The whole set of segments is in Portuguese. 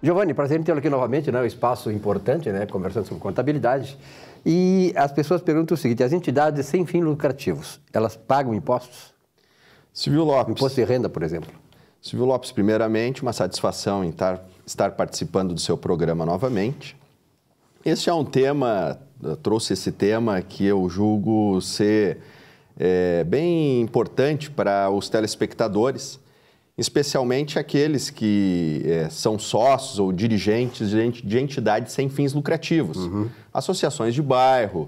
Giovanni, prazer em tê-lo aqui novamente, né? Um espaço importante, né? Conversando sobre contabilidade. E as pessoas perguntam o seguinte: as entidades sem fins lucrativos, elas pagam impostos? Silvio Lopes. Imposto de renda, por exemplo. Silvio Lopes, primeiramente, uma satisfação em estar participando do seu programa novamente. Este é um tema, eu trouxe esse tema que eu julgo ser bem importante para os telespectadores, especialmente aqueles que são sócios ou dirigentes de entidades sem fins lucrativos, associações de bairro,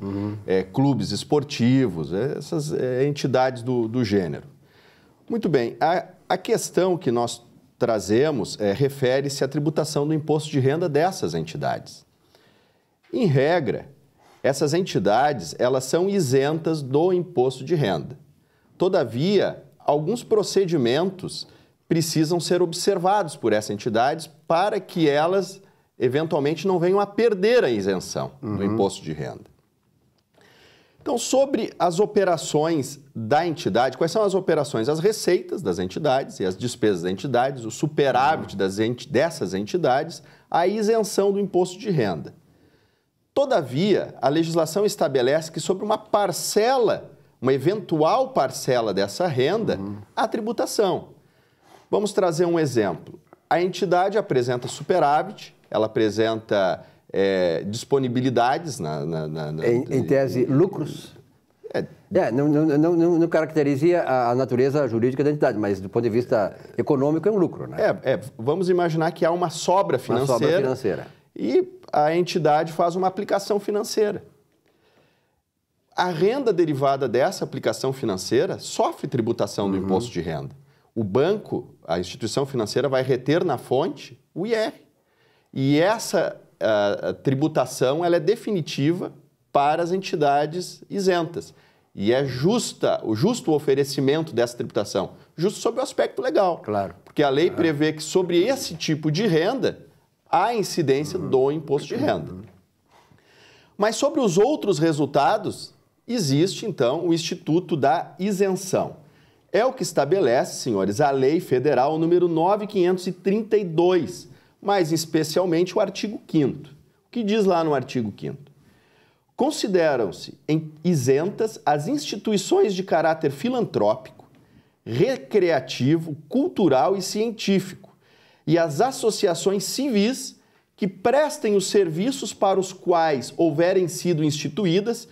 clubes esportivos, essas entidades do gênero. Muito bem, a questão que nós trazemos refere-se à tributação do imposto de renda dessas entidades. Em regra, essas entidades elas são isentas do imposto de renda. Todavia, alguns procedimentos precisam ser observados por essas entidades para que elas, eventualmente, não venham a perder a isenção do imposto de renda. Então, sobre as operações da entidade, quais são as operações? As receitas das entidades e as despesas das entidades, o superávit dessas entidades, a isenção do imposto de renda. Todavia, a legislação estabelece que sobre uma parcela, uma eventual parcela dessa renda, há tributação. Vamos trazer um exemplo. A entidade apresenta superávit, ela apresenta disponibilidades Em tese, lucros? Não caracteriza a natureza jurídica da entidade, mas do ponto de vista econômico é um lucro, né? Vamos imaginar que há uma sobra financeira. Uma sobra financeira. E a entidade faz uma aplicação financeira. A renda derivada dessa aplicação financeira sofre tributação do imposto de renda. O banco, a instituição financeira, vai reter na fonte o IR. E essa tributação ela é definitiva para as entidades isentas. E é o justo oferecimento dessa tributação, justo sob o aspecto legal. Claro. Porque a lei prevê que sobre esse tipo de renda há incidência do imposto de renda. Mas sobre os outros resultados, existe, então, o Instituto da Isenção. É o que estabelece, senhores, a Lei Federal número 9.532, mais especialmente o artigo 5º. O que diz lá no artigo 5º? Consideram-se isentas as instituições de caráter filantrópico, recreativo, cultural e científico, e as associações civis que prestem os serviços para os quais houverem sido instituídas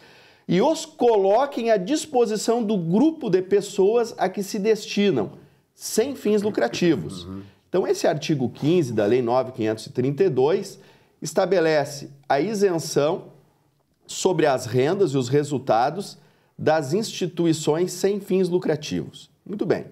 e os coloquem à disposição do grupo de pessoas a que se destinam, sem fins lucrativos. Então, esse artigo 15 da Lei 9.532 estabelece a isenção sobre as rendas e os resultados das instituições sem fins lucrativos. Muito bem.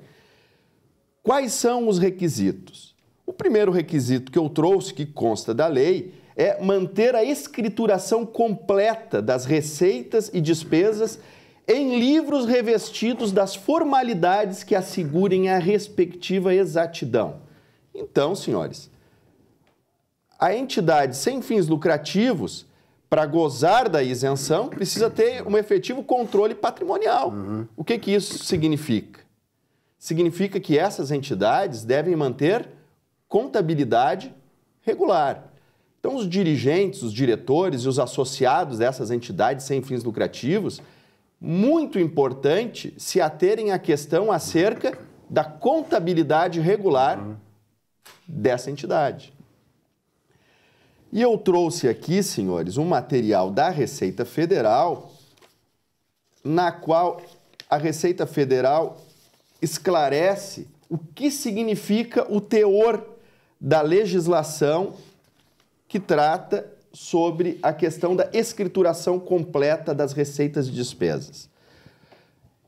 Quais são os requisitos? O primeiro requisito que eu trouxe, que consta da lei, é manter a escrituração completa das receitas e despesas em livros revestidos das formalidades que assegurem a respectiva exatidão. Então, senhores, a entidade sem fins lucrativos, para gozar da isenção, precisa ter um efetivo controle patrimonial. O que isso significa? Significa que essas entidades devem manter contabilidade regular. Então, os dirigentes, os diretores e os associados dessas entidades sem fins lucrativos, muito importante se aterem à questão acerca da contabilidade regular dessa entidade. E eu trouxe aqui, senhores, um material da Receita Federal, na qual a Receita Federal esclarece o que significa o teor da legislação que trata sobre a questão da escrituração completa das receitas e despesas.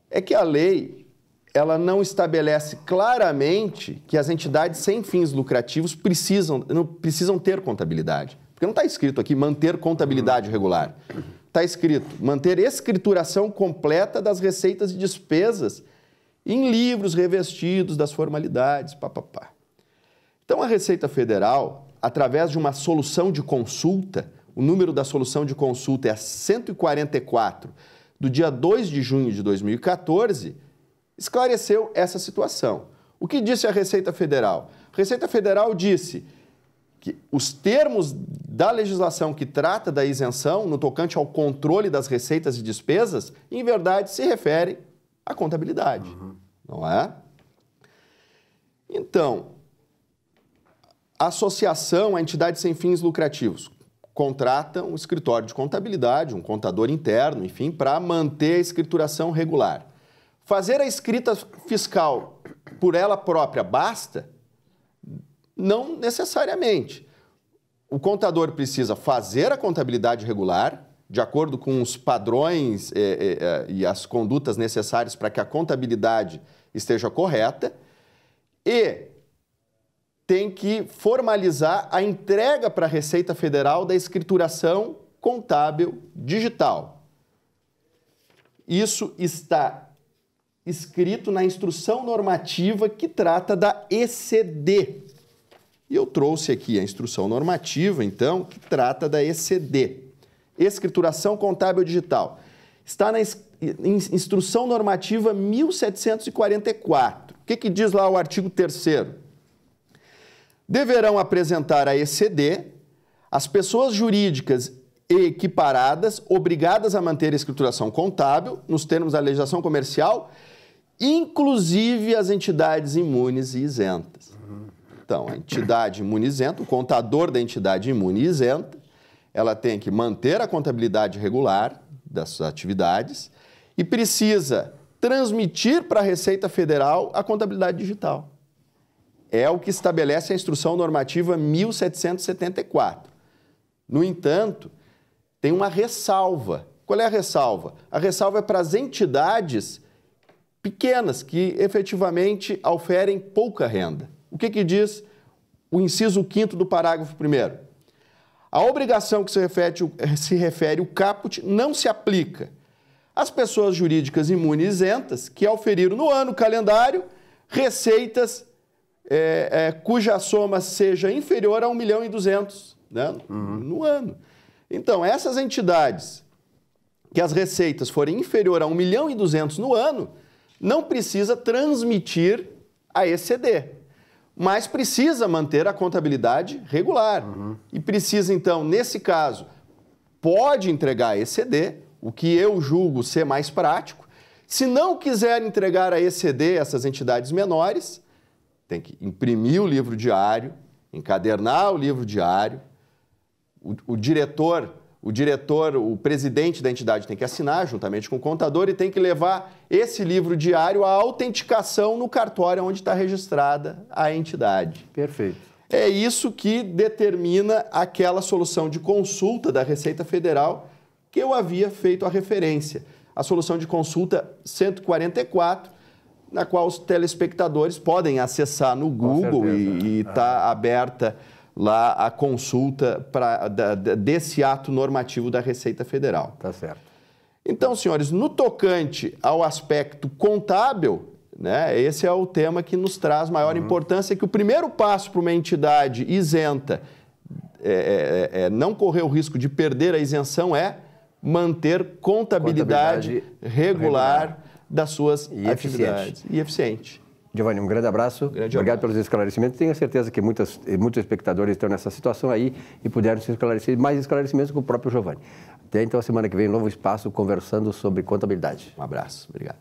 É que a lei, ela não estabelece claramente que as entidades sem fins lucrativos não precisam ter contabilidade. Porque não está escrito aqui manter contabilidade regular. Está escrito manter escrituração completa das receitas e despesas em livros revestidos das formalidades, papapá. Então, a Receita Federal, através de uma solução de consulta, o número da solução de consulta é a 144, do dia 2 de junho de 2014, esclareceu essa situação. O que disse a Receita Federal? A Receita Federal disse que os termos da legislação que trata da isenção, no tocante ao controle das receitas e despesas, em verdade se referem à contabilidade, não é? Então, a associação, a entidade sem fins lucrativos, contrata um escritório de contabilidade, um contador interno, enfim, para manter a escrituração regular. Fazer a escrita fiscal por ela própria basta? Não necessariamente. O contador precisa fazer a contabilidade regular, de acordo com os padrões e as condutas necessárias para que a contabilidade esteja correta, e tem que formalizar a entrega para a Receita Federal da escrituração contábil digital. Isso está escrito na instrução normativa que trata da ECD. E eu trouxe aqui a instrução normativa, então, que trata da ECD, Escrituração Contábil Digital. Está na instrução normativa 1744. O que diz lá o artigo 3º? Deverão apresentar a ECD as pessoas jurídicas e equiparadas obrigadas a manter a escrituração contábil, nos termos da legislação comercial, inclusive as entidades imunes e isentas. Então, a entidade imune e isenta, o contador da entidade imune e isenta, ela tem que manter a contabilidade regular das suas atividades e precisa transmitir para a Receita Federal a contabilidade digital. É o que estabelece a instrução normativa 1774. No entanto, tem uma ressalva. Qual é a ressalva? A ressalva é para as entidades pequenas que efetivamente oferem pouca renda. O que diz o inciso 5º do parágrafo 1º? A obrigação que se refere o caput não se aplica às pessoas jurídicas imunes e isentas que auferiram no ano calendário receitas cuja soma seja inferior a 1.200.000, né, no ano. Então, essas entidades que as receitas forem inferior a 1.200.000 no ano, não precisa transmitir a ECD, mas precisa manter a contabilidade regular. E precisa, então, nesse caso, pode entregar a ECD, o que eu julgo ser mais prático. Se não quiser entregar a ECD a essas entidades menores, tem que imprimir o livro diário, encadernar o livro diário, o presidente da entidade tem que assinar juntamente com o contador e tem que levar esse livro diário à autenticação no cartório onde está registrada a entidade. Perfeito. É isso que determina aquela solução de consulta da Receita Federal que eu havia feito a referência. A solução de consulta 144, na qual os telespectadores podem acessar no Google e está aberta lá a consulta desse ato normativo da Receita Federal. Tá certo. Então, senhores, no tocante ao aspecto contábil, né, esse é o tema que nos traz maior importância, que o primeiro passo para uma entidade isenta não correr o risco de perder a isenção é manter contabilidade regular das suas atividades. E eficiente. Giovanni, um grande abraço. Obrigado pelos esclarecimentos. Tenho certeza que muitos espectadores estão nessa situação aí e puderam se esclarecer, mais esclarecimentos com o próprio Giovanni. Até então, semana que vem, um novo espaço conversando sobre contabilidade. Um abraço. Obrigado.